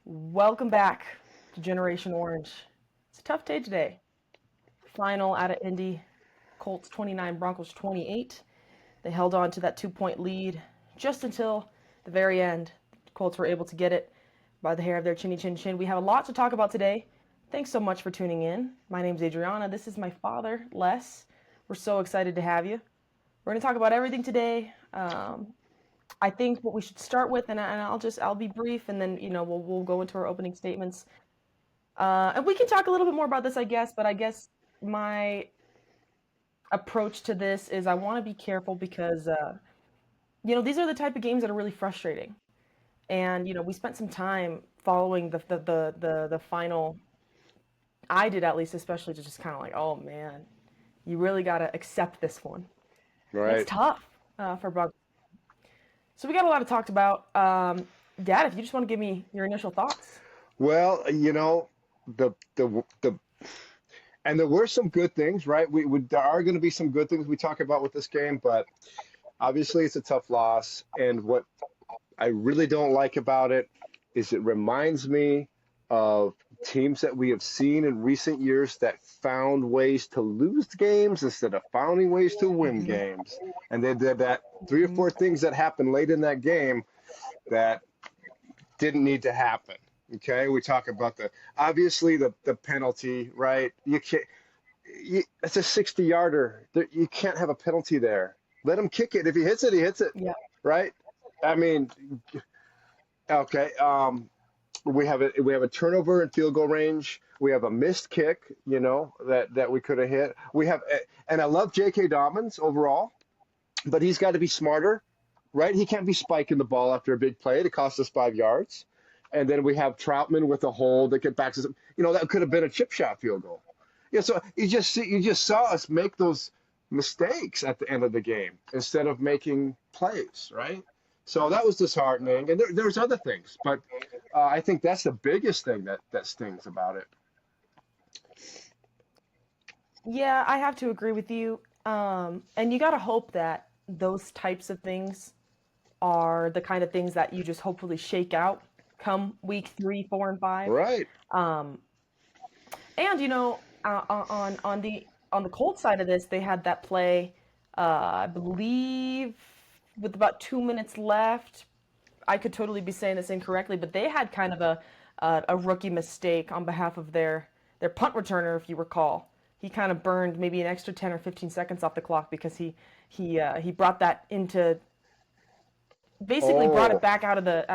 Welcome back to Generation Orange. It's a tough day today. Final out of Indy, Colts 29, Broncos 28. They held on to that 2 point lead just until the very end. The Colts were able to get it by the hair of their chinny chin chin. We have a lot to talk about today. Thanks so much for tuning in. My name's Adriana. This is my father, Les. We're so excited to have you. We're going to talk about everything today. I think what we should start with, and I'll be brief, and then we'll go into our opening statements, and we can talk a little bit more about this, I guess. But I guess my approach to this is I want to be careful because these are the type of games that are really frustrating, and we spent some time following the final. I did, at least, especially, to just kind of like, oh man, you really got to accept this one. And it's Right. tough for Broncos. So we got a lot to talk about. Dad, if you just want to give me your initial thoughts. Well, the and there were some good things, right? There are going to be some good things we talk about with this game, but obviously it's a tough loss. And what I really don't like about it is it reminds me of teams that we have seen in recent years that found ways to lose games instead of finding ways to win Mhm. games. And they did that three or Mhm. four things that happened late in that game that didn't need to happen. Okay, we talk about obviously the penalty, right? You can't. It's a 60-yarder. You can't have a penalty there. Let him kick it. If he hits it, he hits it, Yeah. right? I mean, okay. We have a turnover in field goal range. We have a missed kick, that we could have hit. And I love J.K. Dobbins overall, but he's got to be smarter, right? He can't be spiking the ball after a big play to cost us 5 yards. And then we have Troutman with a hold that get back to that could have been a chip shot field goal. Yeah, so you just saw us make those mistakes at the end of the game instead of making plays, right? So that was disheartening, and there's other things, but I think that's the biggest thing that stings about it. Yeah, I have to agree with you. And you got to hope that those types of things are the kind of things that you just hopefully shake out come week 3, 4, and 5. Right. Um, and on the Colts side of this, they had that play, I believe, with about 2 minutes left. I could totally be saying this incorrectly, but they had kind of a rookie mistake on behalf of their punt returner, if you recall. He kind of burned maybe an extra 10 or 15 seconds off the clock because he brought that into, basically brought it Oh, back out of the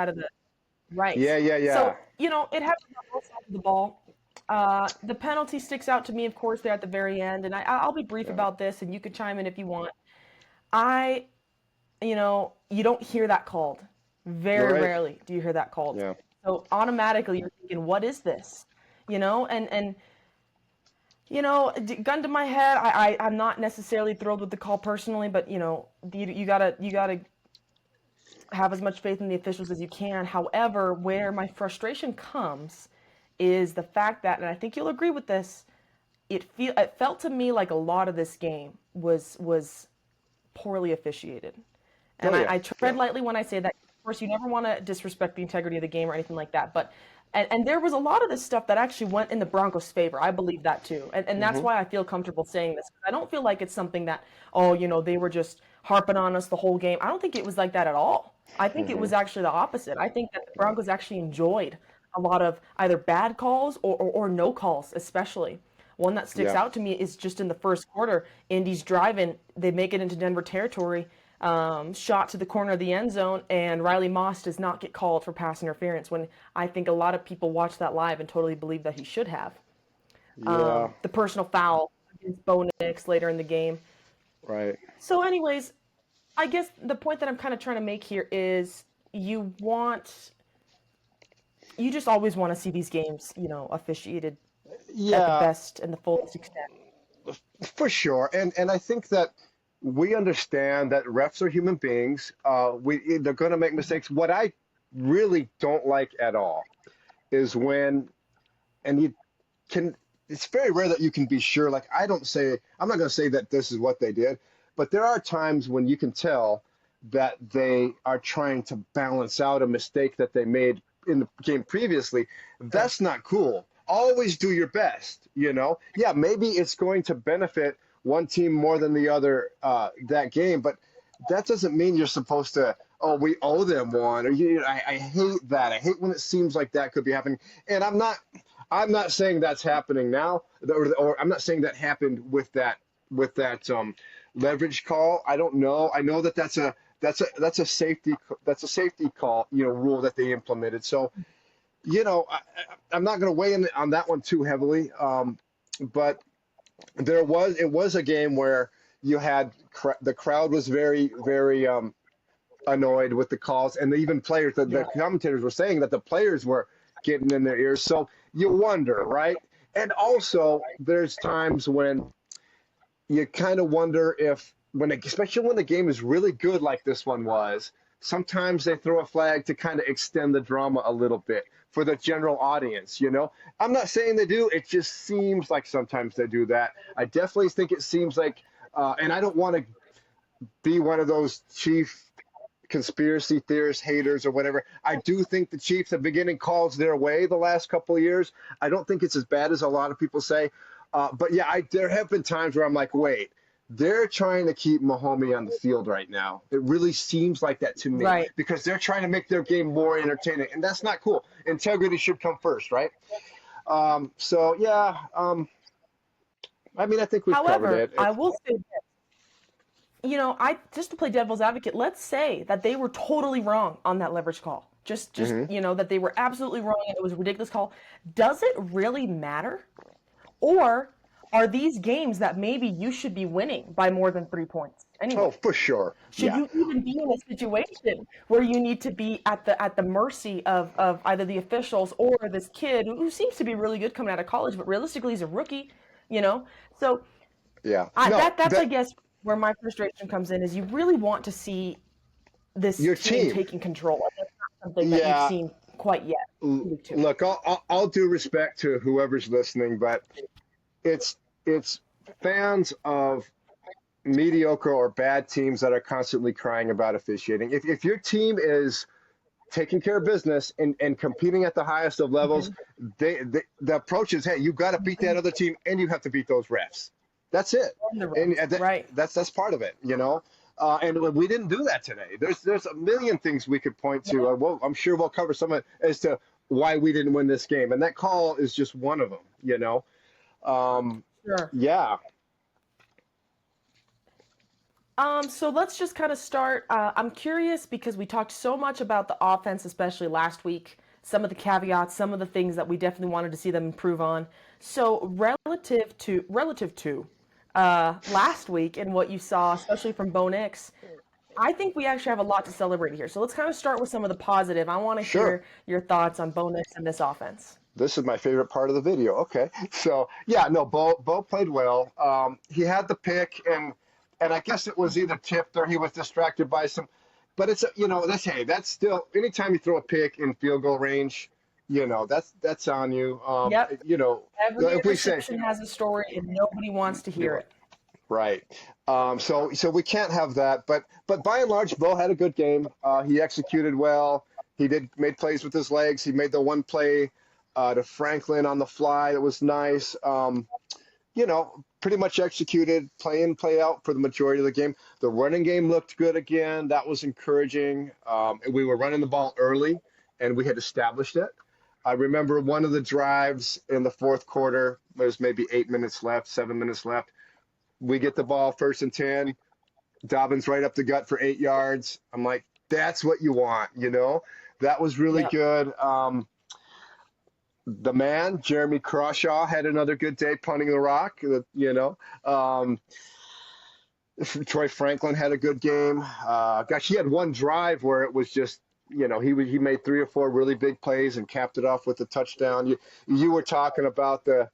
right. yeah, yeah, yeah. So it happens on both sides of the ball. The penalty sticks out to me, of course, there at the very end, and I'll be brief Yeah. about this, and you can chime in if you want. I you don't hear that called. You're Very right. rarely do you hear that called. Yeah. So automatically you're thinking, what is this? And gun to my head, I'm not necessarily thrilled with the call personally, but you gotta have as much faith in the officials as you can. However, where my frustration comes is the fact that, and I think you'll agree with this, it felt to me like a lot of this game was poorly officiated. Oh And I, yeah. I Yeah. tread lightly when I say that. Of course, you never want to disrespect the integrity of the game or anything like that. But and there was a lot of this stuff that actually went in the Broncos' favor. I believe that too, and that's Hmm. why I feel comfortable saying this. I don't feel like it's something that, oh, they were just harping on us the whole game. I don't think it was like that at all. I think it Hmm. was actually the opposite. I think that the Broncos actually enjoyed a lot of either bad calls or no calls, especially. One that sticks Yeah. out to me is just in the first quarter. Indy's driving, they make it into Denver territory, shot to the corner of the end zone, and Riley Moss does not get called for pass interference when I think a lot of people watched that live and totally believe that he should have. Yeah. The personal foul against Bo Nix later in the game. Right. So, anyways, I guess the point that I'm kind of trying to make here is you want, you just always want to see these games, officiated at the Yeah. best and the fullest extent. For sure. And I think that we understand that refs are human beings. They're going to make mistakes. What I really don't like at all is when, and you can, it's very rare that you can be sure. Like, I'm not going to say that this is what they did, but there are times when you can tell that they are trying to balance out a mistake that they made in the game previously, Sure. that's not cool. Always do your best, you know? Yeah, maybe it's going to benefit one team more than the other that game, but that doesn't mean you're supposed to, oh, we owe them one. Or I hate that. I hate when it seems like that could be happening. And I'm not saying that's happening now, or I'm not saying that happened with that leverage call. I don't know. I know that that's a safety call, rule that they implemented. So I'm not going to weigh in on that one too heavily. But it was a game where you had the crowd was very very annoyed with the calls, and even players, the Yeah. commentators were saying that the players were getting in their ears. So you wonder, right? And also, there's times when you kind of wonder if especially when the game is really good like this one was, sometimes they throw a flag to kind of extend the drama a little bit for the general audience. I'm not saying they do. It just seems like sometimes they do that. I definitely think it seems like, and I don't want to be one of those chief conspiracy theorists, haters, or whatever. I do think the Chiefs have been getting calls their way the last couple of years. I don't think it's as bad as a lot of people say. But yeah, there have been times where I'm like, wait, they're trying to keep Mahomes on the field right now. It really seems like that to me Right. because they're trying to make their game more entertaining, and that's not cool. Integrity should come first, right? So yeah, I mean, I think we've covered However, it. I will say I just to play devil's advocate, let's say that they were totally wrong on that leverage call. Just Mhm. that they were absolutely wrong and it was a ridiculous call. Does it really matter? Or are these games that maybe you should be winning by more than 3 points Oh, anyway? for sure. Should Yeah. you even be in a situation where you need to be at the mercy of either the officials or this kid who seems to be really good coming out of college, but realistically he's a rookie, you know? So Yeah. I, No, that's I guess where my frustration comes in is you really want to see this your team team. taking control. And that's not something that you've Yeah. seen quite yet. Week two. Look, I'll due respect to whoever's listening, but it's fans of mediocre or bad teams that are constantly crying about officiating. If your team is taking care of business and competing at the highest of levels, the approach is, hey, you've got to beat that other team and you have to beat those refs. That's it, On the and rest. Right. that's part of it. And we didn't do that today. There's a million things we could point to. Well, I'm sure we'll cover some of it as to why we didn't win this game, and that call is just one of them. Um, Sure. yeah, So let's just kind of start. I'm curious because we talked so much about the offense, especially last week. Some of the caveats, some of the things that we definitely wanted to see them improve on. So relative to last week and what you saw, especially from Bo Nix, I think we actually have a lot to celebrate here. So let's kind of start with some of the positive. I want to sure. hear your thoughts on Bo Nix and this offense. This is my favorite part of the video. Okay, so yeah, no, Bo played well. He had the pick, and I guess it was either tipped or he was distracted by some. But that's still anytime you throw a pick in field goal range, that's on you. Yep. Every If we say interception has a story, and nobody wants to hear it. right, so we can't have that. But by and large, Bo had a good game. He executed well. He made plays with his legs. He made the one play to Franklin on the fly. It was nice. Pretty much executed play in, play out for the majority of the game. The running game looked good again. That was encouraging. We were running the ball early, and we had established it. I remember one of the drives in the fourth quarter. There's maybe 8 minutes left, 7 minutes left. We get the ball 1st and 10. Dobbins right up the gut for 8 yards. I'm like, that's what you want. That was really Yep. good. The man, Jeremy Crawshaw, had another good day punting the rock. Troy Franklin had a good game. Gosh, he had one drive where it was just, he made 3 or 4 really big plays and capped it off with a touchdown. You were talking about the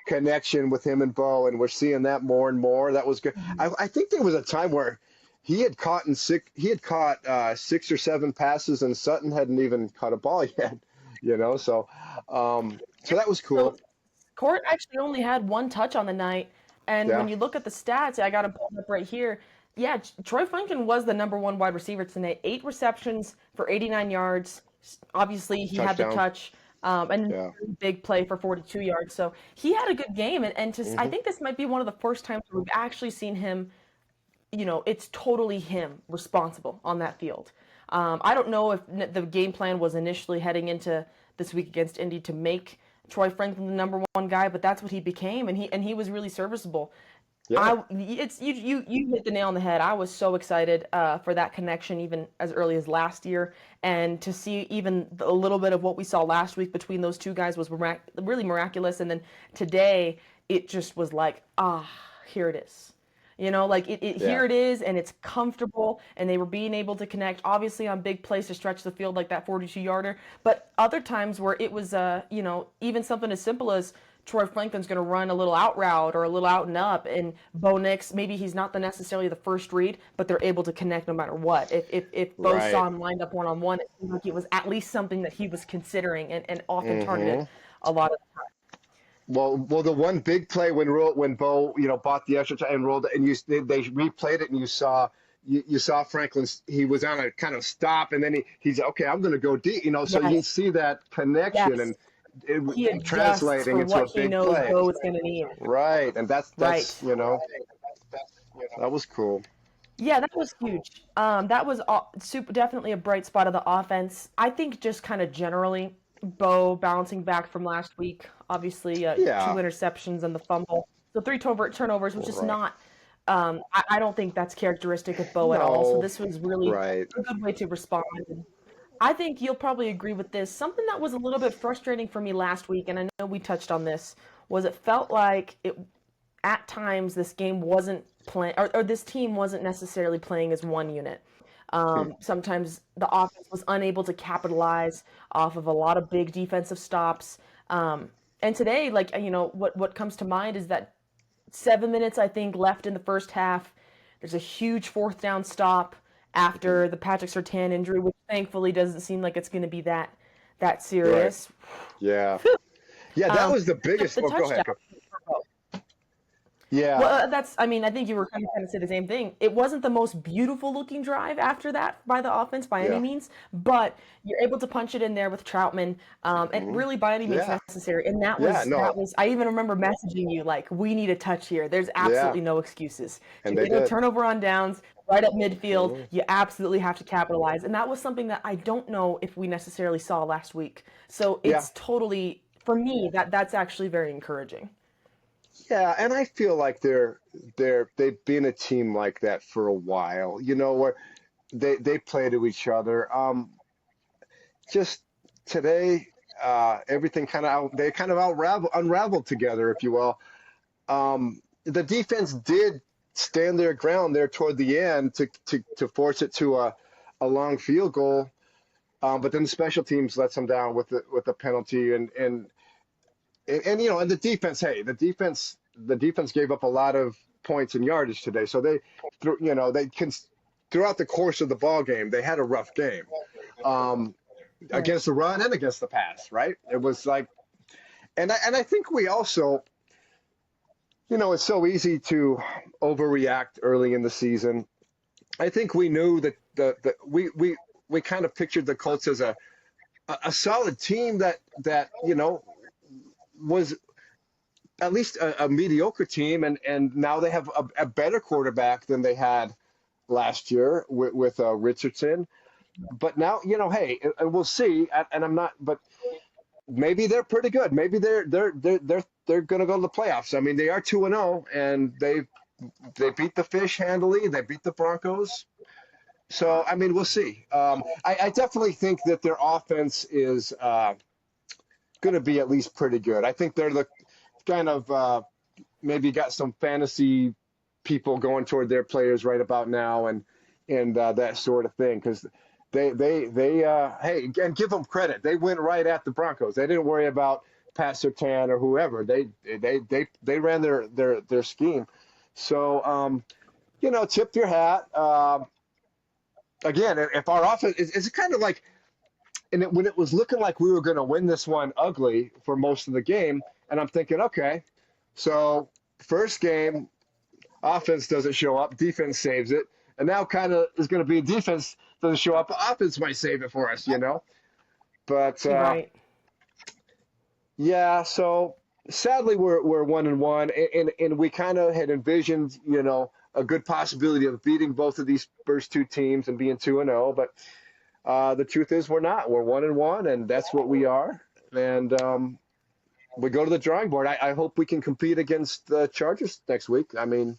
connection with him and Bo, and we're seeing that more and more. That was good. I think there was a time where he had caught 6 or 7 passes, and Sutton hadn't even caught a ball yet. So that was So cool. Court actually only had one touch on the night, and when Yeah. you look at the stats, I got them pulled up right here. Yeah, Troy Franklin was the number one wide receiver tonight. 8 receptions for 89 yards, Obviously, he had the Touchdown. touch, and Yeah. big play for 42 yards. So he had a good game, I Hmm. think this might be one of the first times we've actually seen him. It's totally him responsible on that field. I don't know if the game plan was initially heading into this week against Indy to make Troy Franklin the number one guy, but that's what he became, and he was really serviceable. Yeah. You hit the nail on the head. I was so excited for that connection even as early as last year, and to see even a little bit of what we saw last week between those two guys was really miraculous. And then today, it just was like, here it is. Like Yeah. here it is, and it's comfortable, and they were being able to connect, obviously on big plays to stretch the field like that 42-yarder. But other times where it was, even something as simple as Troy Franklin's going to run a little out route or a little out and up, and Bo Nix, maybe he's not necessarily the first read, but they're able to connect no matter what. If Bo Right. saw him lined up one-on-one, it seemed like it was at least something that he was considering and often targeted Hmm. a lot of the time. Well, the one big play when Bo bought the extra time and rolled it, and they replayed it, and you saw Franklin's, he was on a kind of stop, and then he's okay, I'm going to go deep, so you Yes, see that connection yes. and it He adjusts translating for into a what he big knows play. Bo is going to need. Right, and that's Right. that was cool. Yeah, that was huge. That was super, definitely a bright spot of the offense. I think just kind of generally, Bo bouncing back from last week. Obviously, two Yeah. interceptions and the fumble. So three turnovers, which is Right. not. I don't think that's characteristic of Bo at all. So No. this was really Right. a good way to respond. I think you'll probably agree with this. Something that was a little bit frustrating for me last week, and I know we touched on this, was it felt like it at times this game wasn't playing, or this team wasn't necessarily playing as one unit. Hmm. Sometimes the offense was unable to capitalize off of a lot of big defensive stops. And today, like what comes to mind is that 7 minutes I think left in the first half. There's a huge fourth down stop after the Patrick Surtain injury, which thankfully doesn't seem like it's going to be that Right. serious. Yeah. Yeah, that was the biggest. The Oh, go touchdown. ahead. Yeah. Well, I mean, I think you were kind of say the same thing. It wasn't the most beautiful looking drive after that by the offense by any Yeah. means, but you're able to punch it in there with Troutman, and Hmm. really by any means Yeah. necessary. And that Yeah. was No. I even remember messaging you like, we need a touch here. There's Yeah. absolutely no excuses. And they did. Turnover on downs, right up midfield. Mhm. You absolutely have to capitalize, and that was something that I don't know if we necessarily saw last week. So Yeah. it's totally for me that's actually very encouraging. Yeah, and I feel like they've been a team like that for a while. Where they play to each other. Just today, everything they kind of unraveled together, if you will. The defense did stand their ground there toward the end to force it to a long field goal. But then the special teams lets them down with the penalty and the defense. Hey, the defense gave up a lot of points and yardage today. So they through they can throughout the course of the ball game they had a rough game um, Right. against the run and against the pass. Right? It was like, and I think we also, it's so easy to overreact early in the season. I think we knew that we kind of pictured the Colts as a solid team that was at least a mediocre team, and now they have a better quarterback than they had last year with Richardson. But now, hey, and we'll see. And I'm not, but maybe they're pretty good. Maybe they're going to go to the playoffs. I mean, they are 2-0, and they beat the Fish handily. They beat the Broncos. So I mean, we'll see. I definitely think that their offense is going to be at least pretty good. I think they're the kind of maybe got some fantasy people going toward their players right about now, and that sort of thing, because they hey, and give them credit. They went right at the Broncos. They didn't worry about Pat Surtain or whoever. They ran their scheme. So tip your hat. Again, if our offense it's kind of like, when it was looking like we were going to win this one ugly for most of the game, and I'm thinking, okay, so first game, offense doesn't show up, defense saves it, and now kind of is going to be defense doesn't show up, offense might save it for us. But Right. yeah, so sadly we're 1-1, and we kind of had envisioned, a good possibility of beating both of these first two teams and being 2-0. But the truth is we're not. We're 1-1, and that's what we are. And we go to the drawing board. I hope we can compete against the Chargers next week. I mean,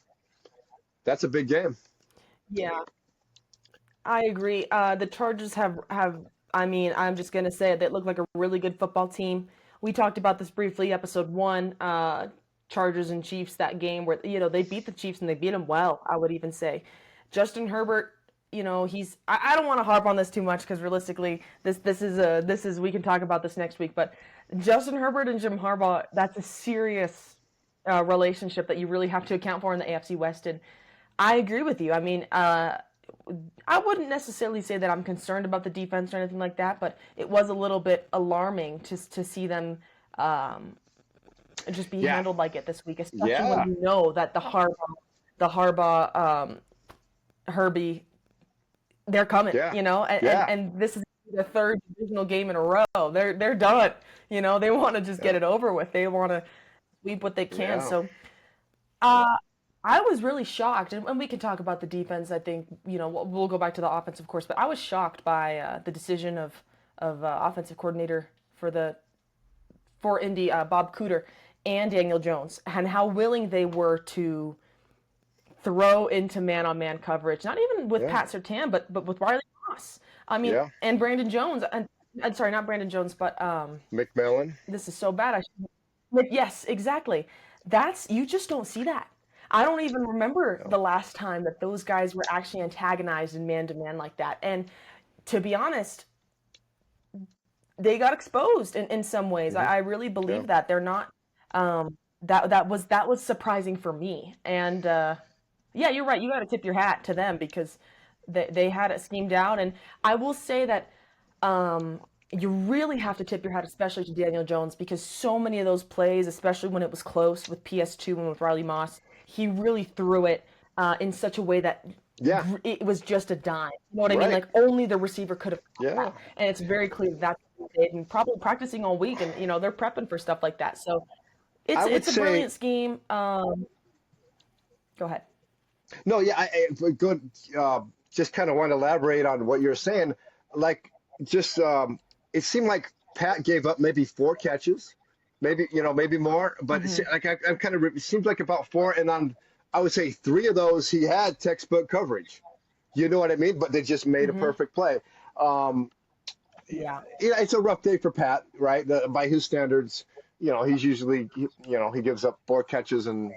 that's a big game. Yeah, I agree. The Chargers have. I mean, I'm just gonna say it, they look like a really good football team. We talked about this briefly, episode one. Chargers and Chiefs, that game where they beat the Chiefs and they beat them well. I would even say, Justin Herbert. He's. I don't want to harp on this too much because realistically, this is we can talk about this next week. But Justin Herbert and Jim Harbaugh, that's a serious relationship that you really have to account for in the AFC West. And I agree with you. I mean, I wouldn't necessarily say that I'm concerned about the defense or anything like that, but it was a little bit alarming to see them just be Yeah, handled like it this week, especially when yeah, you know that the Harbaugh Herbie, they're coming, yeah, and, and, yeah, and this is the third divisional game in a row. They're done. They want to just yeah, get it over with. They want to sweep what they can. yeah. So uh, I was really shocked, and we can talk about the defense. I think we'll go back to the offense, of course, but I was shocked by the decision of offensive coordinator for Indy, Bob Cooter, and Daniel Jones, and how willing they were to throw into man-on-man coverage. Not even with Yeah, Pat Surtain, but with Riley Moss. I mean, yeah. and Brandon Jones. And I'm sorry, not Brandon Jones, but McMillan. this is so bad. Yes, exactly. You just don't see that. I don't even remember Yeah. the last time that those guys were actually antagonized in man to man like that. And to be honest, they got exposed in some ways. Hmm. I really Yeah. believe that they're not. That was surprising for me. And yeah, you're right. You got to tip your hat to them because they had it schemed out. And I will say that you really have to tip your hat, especially to Daniel Jones, because so many of those plays, especially when it was close with PS2 and with Riley Moss, he really threw it in such a way that Yeah. it was just a dime. You know what I mean? Right. Like only the receiver could have caught Yeah. that, and it's very clear that's what they did, and probably practicing all week, and they're prepping for stuff like that. So it's I would it's a say brilliant scheme. Go ahead. no. Yeah. Good. Just kind of want to elaborate on what you're saying. Like, just it seemed like Pat gave up maybe four catches, maybe more. But Hmm. like I'm kind of it seems like about four, and on I would say three of those he had textbook coverage. You know what I mean? But they just made a Hmm. perfect play. Um, Yeah. yeah, it's a rough day for Pat, right? By his standards, he's usually, he gives up four catches in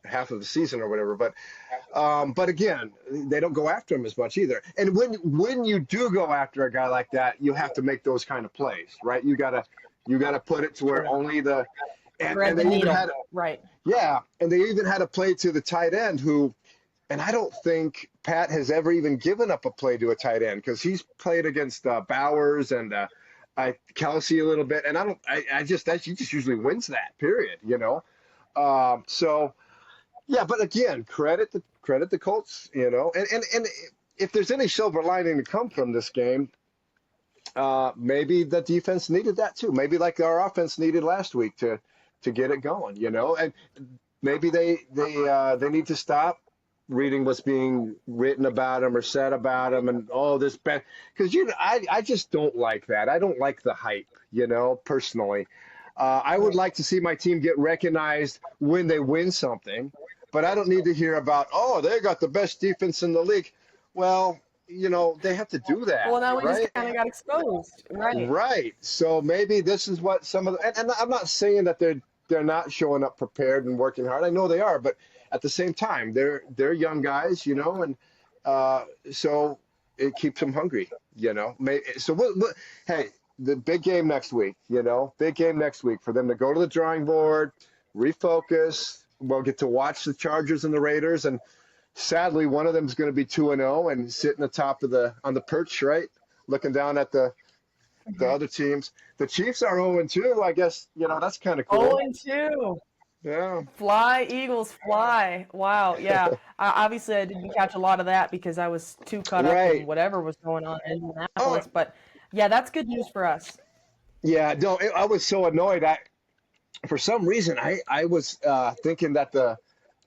half of the season or whatever. But again, they don't go after him as much either. And when you do go after a guy like that, you have to make those kind of plays, right? You gotta put it to where Correct. only the and Thread the they even needle. had Right. yeah, and they even had a play to the tight end who and I don't think Pat has ever even given up a play to a tight end because he's played against Bowers and Kelsey a little bit, and I don't. I just that he just usually wins that period, So yeah, but again, credit the Colts, and if there's any silver lining to come from this game, maybe the defense needed that too. Maybe like our offense needed last week to get it going, and maybe they need to stop reading what's being written about them or said about them and all this bad because I just don't like that. I don't like the hype, personally. I would Right. like to see my team get recognized when they win something, but I don't need to hear about, oh, they got the best defense in the league. Well, they have to do that, Well, now we just right? kind of got exposed. Right. Right. So maybe this is what some of and I'm not saying that they're not showing up prepared and working hard. I know they are, but at the same time, they're young guys, and so it keeps them hungry, So hey, the big game next week, big game next week for them to go to the drawing board, refocus. We'll get to watch the Chargers and the Raiders, and sadly, one of them is going to be 2-0 and sitting atop on the perch, right, looking down at the other teams. The Chiefs are 0-2. I guess, that's kind of Oh, cool. and 2. Yeah. Fly, Eagles, fly. Wow. Yeah. Obviously, I didn't catch a lot of that because I was too caught up in Right. whatever was going on in Oh, Indianapolis. But Yeah, that's good news for us. Yeah, no, I was so annoyed. For some reason, I was thinking that the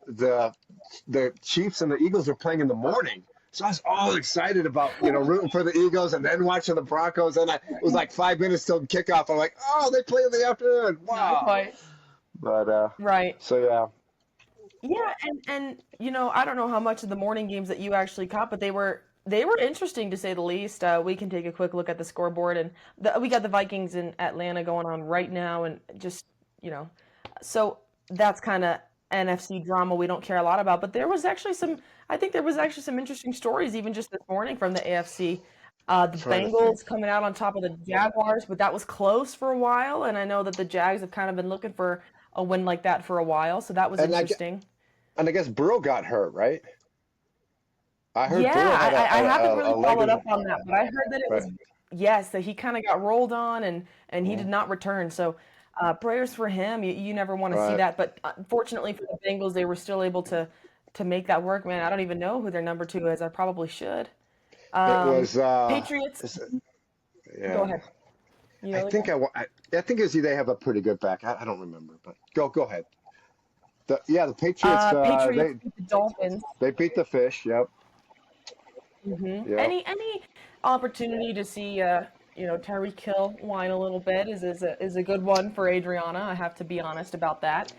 the Chiefs and the Eagles are playing in the morning. So I was all excited about, rooting for the Eagles and then watching the Broncos. And it was like 5 minutes till kickoff. I'm like, oh, they play in the afternoon. Not Wow. quite. But Right. so yeah, Yeah, and I don't know how much of the morning games that you actually caught, but they were interesting to say the least. We can take a quick look at the scoreboard, and we got the Vikings in Atlanta going on right now, and just you know, so that's kind of NFC drama we don't care a lot about. But there was actually some, I think there was actually some interesting stories even just this morning from the AFC. The trying to think. Bengals coming out on top of the Jaguars, but that was close for a while, and I know that the Jags have kind of been looking for a win like that for a while, so that was And interesting. I guess Burrow got hurt, right? I heard Yeah, Burrow had I haven't really a leg followed up in, on that, but I heard that it was right. yes, that he kind of got rolled on and he did Mhm. not return. So prayers for him. You never want to see Right. that, but fortunately for the Bengals, they were still able to make that work. Man, I don't even know who their number two is. I probably should. It was Patriots. is it- Go yeah. ahead. You I know the think guy? I think it's they have a pretty good back. I don't remember, but go ahead. The Patriots Patriots beat the Dolphins. they beat the Fish. Yep. Yep. Any opportunity to see Tyreek Hill whine a little bit is a good one for Adriana. I have to be honest about that.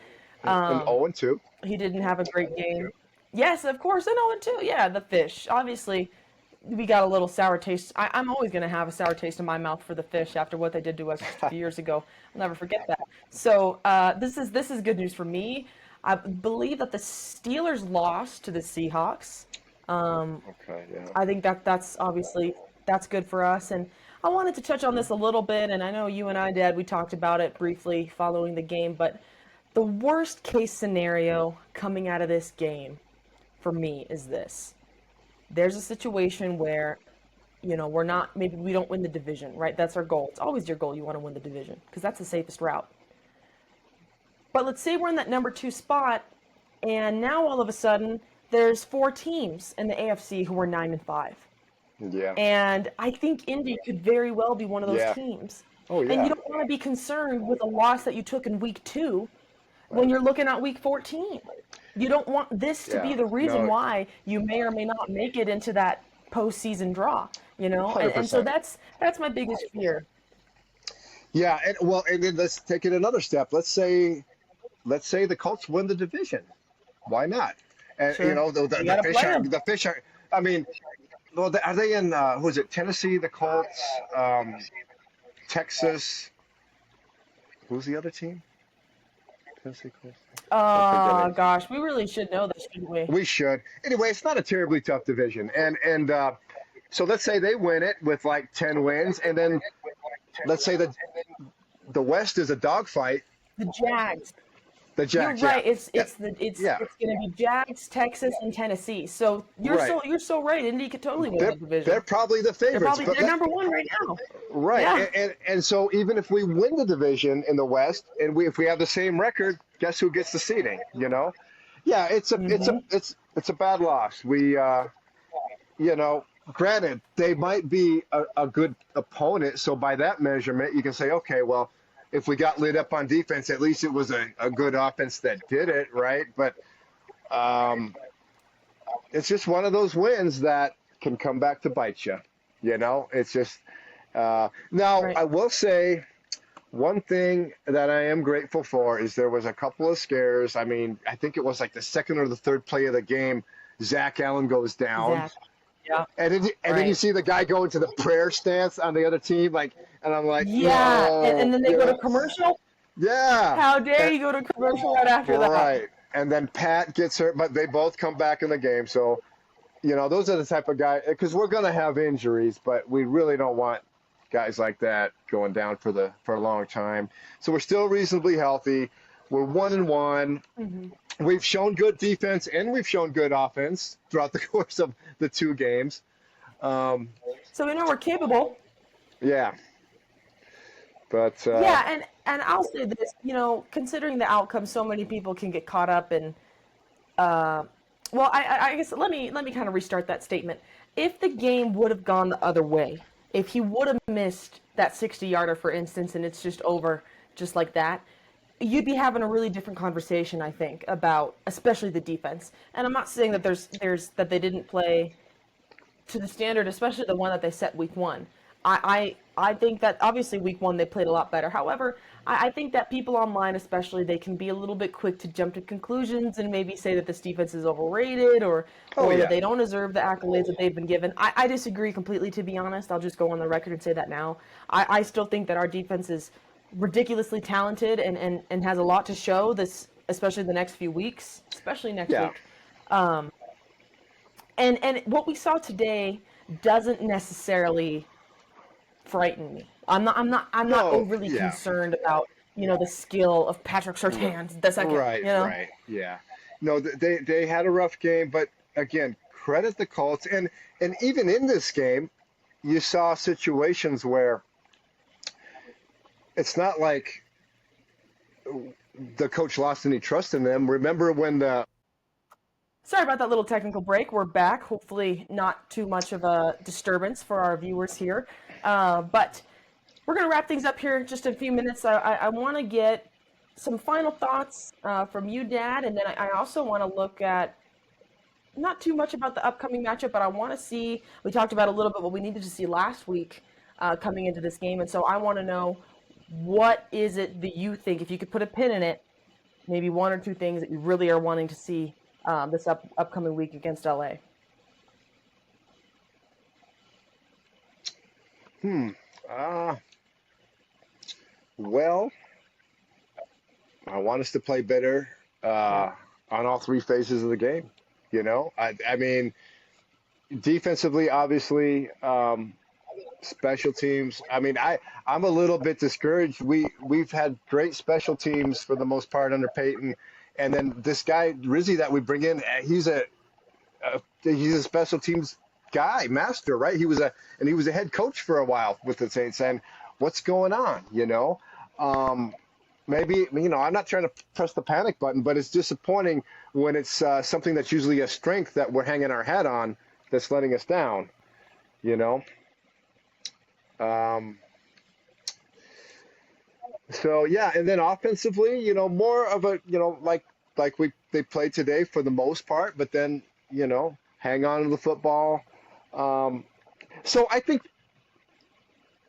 And Um, 0-2. he didn't have a great game. Yes, of course, and 0-2. Yeah, the Fish. Obviously, we got a little sour taste. I'm always going to have a sour taste in my mouth for the Fish after what they did to us just a few years ago. I'll never forget that. So this is good news for me. I believe that the Steelers lost to the Seahawks. Okay. Yeah. I think that's obviously that's good for us. And I wanted to touch on this a little bit, and I know you and I did. We talked about it briefly following the game, but the worst case scenario coming out of this game for me is this. There's a situation where, we're not, maybe we don't win the division, right? That's our goal. It's always your goal. You want to win the division because that's the safest route. But let's say we're in that number two spot, and now all of a sudden there's four teams in the AFC who are 9-5. Yeah. And I think Indy could very well be one of those Yeah. teams. Oh And you yeah. don't want to be concerned with a loss that you took in week two when Right. you're looking at week 14. You don't want this to be Yeah. the reason No. why you may or may not make it into that postseason draw, Hundred And so percent. that's my biggest fear. Yeah. And well, and then let's take it another step. Let's say the Colts win the division. Why not? And Sure. You got to play them. the Fish are. I mean, well, are they in? Who is it? Tennessee, the Colts, Texas. Who's the other team? Tennessee Colts. I'm Oh, forgetting. gosh. We really should know this, shouldn't we? We should. Anyway, it's not a terribly tough division, and so let's say they win it with like 10 wins, and then let's say that the West is a dogfight. The Jags. The You're Jacks, yeah, right. It's yeah, it's the it's yeah, it's going to be Jags, Texas, and Tennessee. So right. you're so right. Indy could totally win They're that they're division. probably the They're favorites, probably but they're number one right now. right, Yeah. and so even if we win the division in the West, and if we have the same record, guess who gets the seeding? Yeah, Hmm. it's a bad loss. You know, granted, they might be a good opponent, so by that measurement, you can say, okay, well, if we got lit up on defense, at least it was a good offense that did it, right? But um, it's just one of those wins that can come back to bite you. It's just now Right. I will say one thing that I am grateful for is there was a couple of scares. I mean, I think it was like the second or the third play of the game. Zach Allen goes down, Zach. Yeah. and then you Right. see the guy go into the prayer stance on the other team, like, and I'm like, Yeah. And no, then they go to commercial. yeah, How dare and, you go to commercial right after that? right. And then Pat gets hurt, but they both come back in the game. So those are the type of guys because we're going to have injuries, but we really don't want guys like that going down for a long time. So we're still reasonably healthy. We're 1-1. Hmm. We've shown good defense and we've shown good offense throughout the course of the two games. Um, So we know we're capable. yeah, but Yeah, and I'll say this, considering the outcome, so many people can get caught up in. Uh, well, I guess let me kind of restart that statement. If the game would have gone the other way, If he would have missed that 60-yarder, for instance, and it's just over just like that, you'd be having a really different conversation, I think, about especially the defense. And I'm not saying that there's that they didn't play to the standard, especially the one that they set week one. I think that obviously week one they played a lot better. However, I think that people online, especially, they can be a little bit quick to jump to conclusions and maybe say that this defense is overrated Oh or that yeah, they don't deserve the accolades that they've been given. I disagree completely, to be honest. I'll just go on the record and say that now. I still think that our defense is ridiculously talented and has a lot to show this, especially the next few weeks, especially next yeah, week. And what we saw today doesn't necessarily frighten me. I'm not no, overly yeah, concerned about the skill of Patrick R- Surtain the second. right, right, yeah. No, they had a rough game, but again, credit the Colts, and even in this game, you saw situations where it's not like the coach lost any trust in them. Remember when the Sorry about that little technical break. We're back. Hopefully, not too much of a disturbance for our viewers here. But we're going to wrap things up here in just a few minutes. I want to get some final thoughts from you, Dad, and then I also want to look at not too much about the upcoming matchup, but I want to see. We talked about a little bit what we needed to see last week coming into this game, and so I want to know what is it that you think, if you could put a pin in it, maybe one or two things that you really are wanting to see this upcoming week against LA. uh, well, I want us to play better Yeah. on all three phases of the game. I mean, defensively, obviously, special teams. I mean, I'm a little bit discouraged. We've had great special teams for the most part under Peyton, and then this guy Rizzi that we bring in, he's a special teams guy, master, right? He was a head coach for a while with the Saints. And what's going on? Maybe I'm not trying to press the panic button, but it's disappointing when it's something that's usually a strength that we're hanging our hat on that's letting us down. You know. Um, so yeah, and then offensively, more of a like they played today for the most part, but then hang on to the football. Um, so I think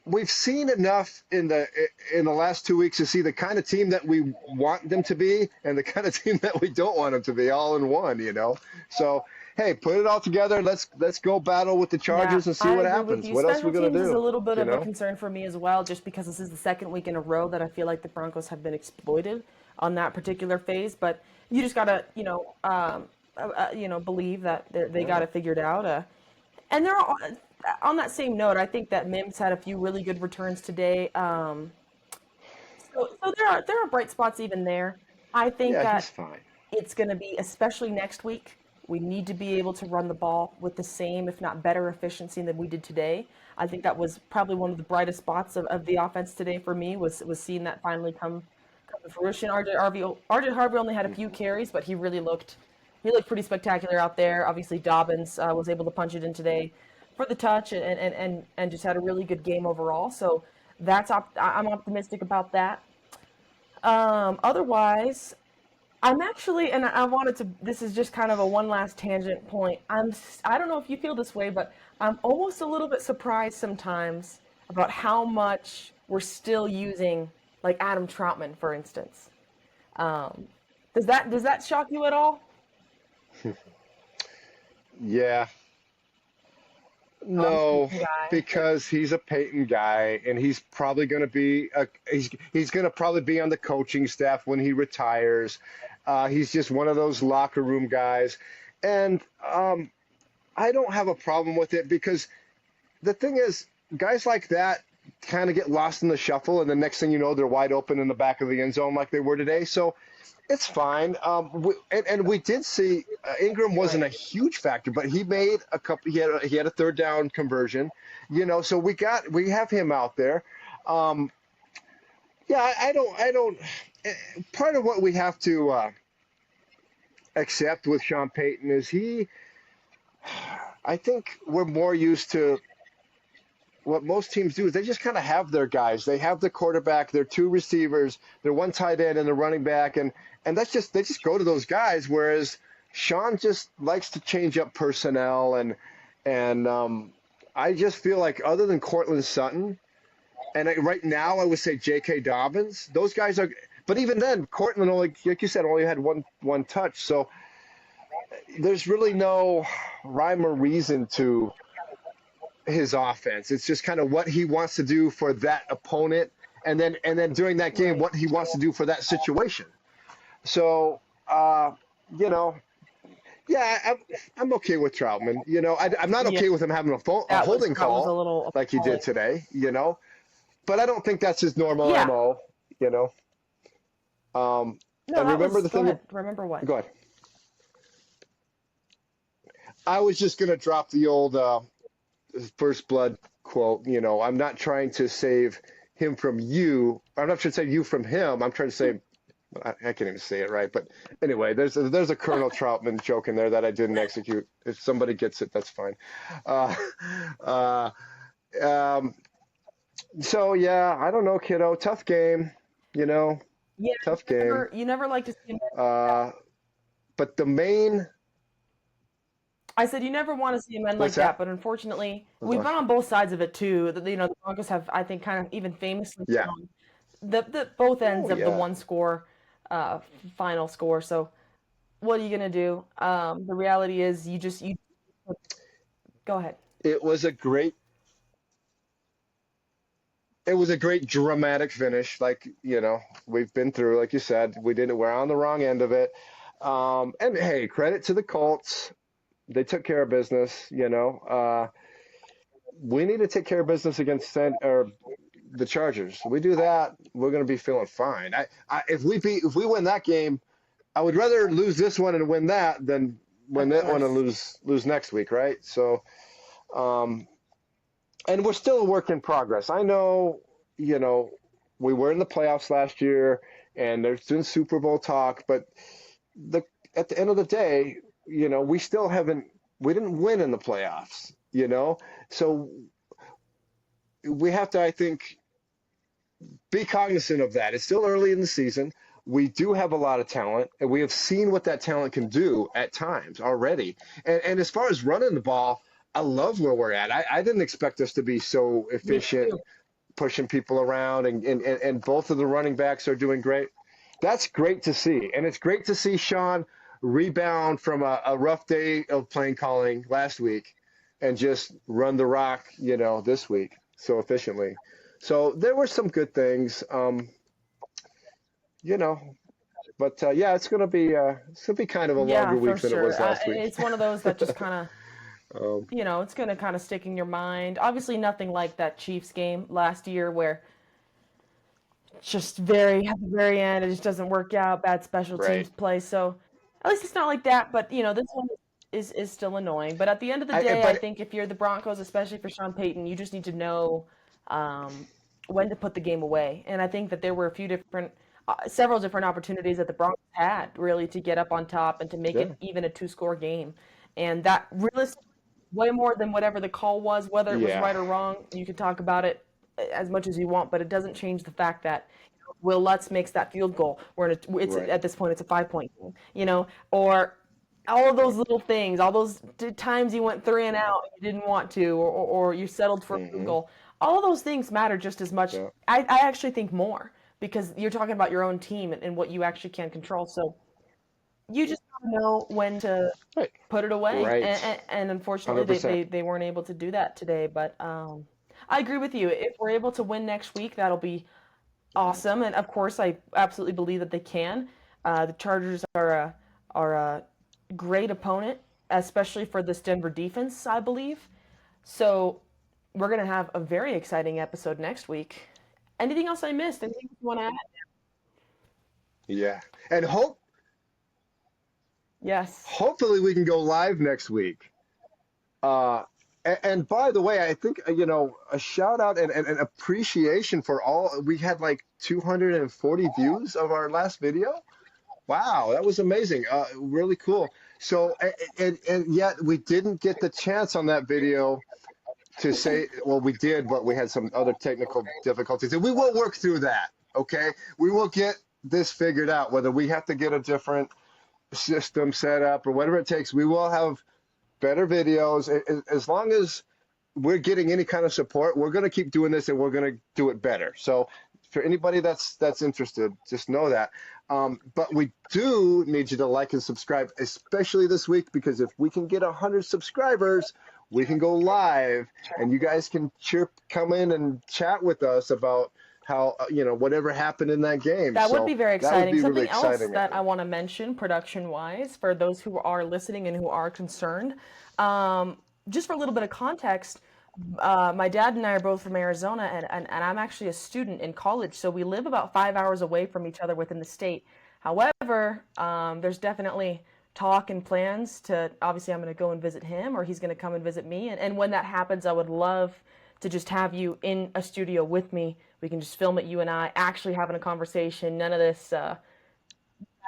we've seen enough in the last 2 weeks to see the kind of team that we want them to be and the kind of team that we don't want them to be all in one. So hey, put it all together. Let's go battle with the Yeah, Chargers and see I what agree with happens. you. What else are we Special gonna teams is a do? little bit You of a know? concern for me as well, just because this is the second week in a row that I feel like the Broncos have been exploited on that particular phase. But you just gotta, believe that they got Yeah. it figured out. And they're all, on that same note, I think that Mims had a few really good returns today. So there are bright spots even there. I think Yeah, he's that fine. it's going to be, especially next week, we need to be able to run the ball with the same, if not better, efficiency than we did today. I think that was probably one of the brightest spots of the offense today for me was seeing that finally come to fruition. RJ Harvey only had a few carries, but he looked pretty spectacular out there. Obviously, Dobbins was able to punch it in today for the touch and just had a really good game overall. So I'm optimistic about that. Otherwise, I'm actually, and I wanted to. This is just kind of a one last tangent point. I don't know if you feel this way, but I'm almost a little bit surprised sometimes about how much we're still using, like Adam Troutman, for instance. Um, does that shock you at all? Yeah. Oh, I'm a No, Peyton guy. Yeah. because he's a Peyton guy, and he's probably going to be he's going to probably be on the coaching staff when he retires. He's just one of those locker room guys, and I don't have a problem with it because the thing is, guys like that kind of get lost in the shuffle, and the next thing you know, they're wide open in the back of the end zone like they were today. So it's fine. And we did see Ingram wasn't Right. a huge factor, but he made a couple. He had a third down conversion. So we have him out there. Um, yeah, I don't. eh, Part of what we have to accept with Sean Payton is I think we're more used to what most teams do is they just kind of have their guys. They have the quarterback, their two receivers, their one tight end, and the running back, and that's just they just go to those guys. Whereas Sean just likes to change up personnel, and I just feel like other than Cortland Sutton, and right now I would say J.K. Dobbins, those guys are. But even then, Cortland only, like you said, only had one touch. So there's really no rhyme or reason to his offense. It's just kind of what he wants to do for that opponent, and then during that game, Right. what he wants to do for that situation. So, uh, you know, yeah, I'm okay with Troutman. I'm not Yeah, okay with him having a holding that was a call little like he did appalling. today. But I don't think that's his normal Yeah. MO. You know, No, and that remember was. the Go thing. ahead. Remember what? Go ahead. I was just gonna drop the old first blood quote. I'm not trying to save him from you. I'm not trying to save you from him. I'm trying to save. I can't even say it right, but anyway, there's a Colonel Troutman joke in there that I didn't execute. If somebody gets it, that's fine. Uh, uh, um, so yeah, I don't know, kiddo. Tough game, you know, Yeah, tough game. you never like to see him. Uh, but the main, I said you never want to see him end what's like that, that? but unfortunately, Hold we've on. been on both sides of it too. The Broncos have, I think, kind of even famously Yeah. shown the both Oh ends of the yeah. one score, uh, final score. So what are you gonna do? The reality is, you go ahead. It was a great. It was a great dramatic finish. Like we've been through. Like you said, we're on the wrong end of it. And hey, credit to the Colts. They took care of business. We need to take care of business against or the Chargers. We do that, we're going to be feeling fine. If we win that game, I would rather lose this one and win that than win Of that one and course. lose next week, right? So, um, and we're still a work in progress. I know, you know, we were in the playoffs last year, and there's been Super Bowl talk, but the at the end of the day, we still haven't. We didn't win in the playoffs. So we have to, I think, be cognizant of that. It's still early in the season. We do have a lot of talent, and we have seen what that talent can do at times already. And as far as running the ball, I love where we're at. I didn't expect us to be so Me efficient, too. pushing people around, and both of the running backs are doing great. That's great to see. And it's great to see Sean rebound from a rough day of playing calling last week and just run the rock, this week so efficiently. So there were some good things, you know, but yeah, it's gonna be kind of a Yeah, longer for week than it sure. was last week. It's one of those that just kind of, um, it's going to kind of stick in your mind. Obviously, nothing like that Chiefs game last year where just at the very end, it just doesn't work out. Bad special right. teams play. So at least it's not like that. But this one is still annoying. But at the end of the day, I But think if you're the Broncos, especially for Sean Payton, you just need to know um, when to put the game away. And I think that there were several different opportunities that the Broncos had really to get up on top and to make yeah, it even a two-score game. And that realistically, way more than whatever the call was, whether it was yeah, right or wrong, you can talk about it as much as you want, but it doesn't change the fact that Will Lutz makes that field goal. It's right. at this point it's a 5 point game, or all of those little things, all those times you went three and out, you didn't want to, or you settled for a field Hmm. goal. All of those things matter just as much. Yeah, I actually think more because you're talking about your own team and what you actually can control. So you just gotta know when to right, put it away. right. And unfortunately, 100%. they weren't able to do that today. But I agree with you. If we're able to win next week, that'll be awesome. And of course, I absolutely believe that they can. The Chargers are a great opponent, especially for this Denver defense, I believe. So we're gonna have a very exciting episode next week. Anything else I missed? Anything you want to add? Yeah, and Yes. hopefully we can go live next week. And by the way, I think, a shout out and appreciation for all. We had like 240 views of our last video. Wow, that was amazing. Really cool. So, and yet we didn't get the chance on that video to say, well, we did, but we had some other technical difficulties, and we will work through that. Okay, we will get this figured out. Whether we have to get a different system set up or whatever it takes, we will have better videos. As long as we're getting any kind of support, we're going to keep doing this and we're going to do it better. So for anybody that's interested, just know that. But we do need you to like and subscribe, especially this week, because if we can get 100 subscribers, we can go live and you guys can come in and chat with us about how, whatever happened in that game. That would be So very that would exciting. be really Something else exciting, I that I think. want to mention production wise for those who are listening and who are concerned, um, just for a little bit of context, my dad and I are both from Arizona, and I'm actually a student in college, so we live about 5 hours away from each other within the state. However, there's definitely talk and plans to, obviously, I'm going to go and visit him, or he's going to come and visit me. And when that happens, I would love to just have you in a studio with me. We can just film it, you and I, actually having a conversation. None of this back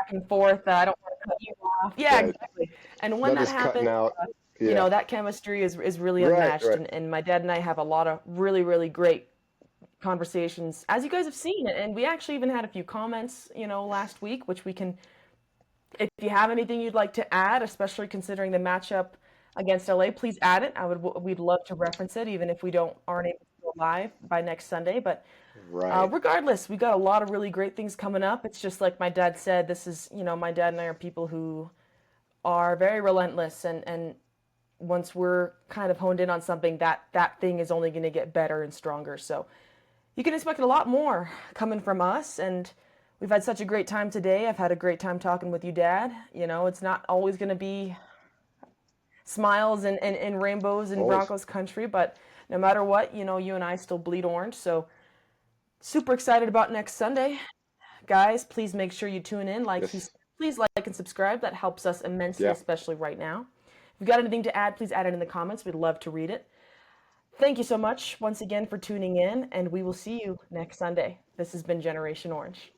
and forth. I don't want to cut you off. Yeah, Right. exactly. And when Not that just cutting happens, out. Yeah. that chemistry is really Right, unmatched. right. And my dad and I have a lot of really, really great conversations, as you guys have seen. And we actually even had a few comments, last week, which we can, if you have anything you'd like to add, especially considering the matchup against LA, please add it. We'd love to reference it, even if we aren't able to go live by next Sunday. But Right. regardless, we got a lot of really great things coming up. It's just like my dad said, this is, my dad and I are people who are very relentless, and once we're kind of honed in on something, that thing is only going to get better and stronger. So you can expect a lot more coming from us, and we've had such a great time today. I've had a great time talking with you, Dad. It's not always going to be smiles and rainbows in Always. Broncos country, but no matter what, you and I still bleed orange. So super excited about next Sunday. Guys, please make sure you tune in. Like he Yes. said, please like and subscribe. That helps us immensely, Yeah. especially right now. If you've got anything to add, please add it in the comments. We'd love to read it. Thank you so much once again for tuning in, and we will see you next Sunday. This has been Generation Orange.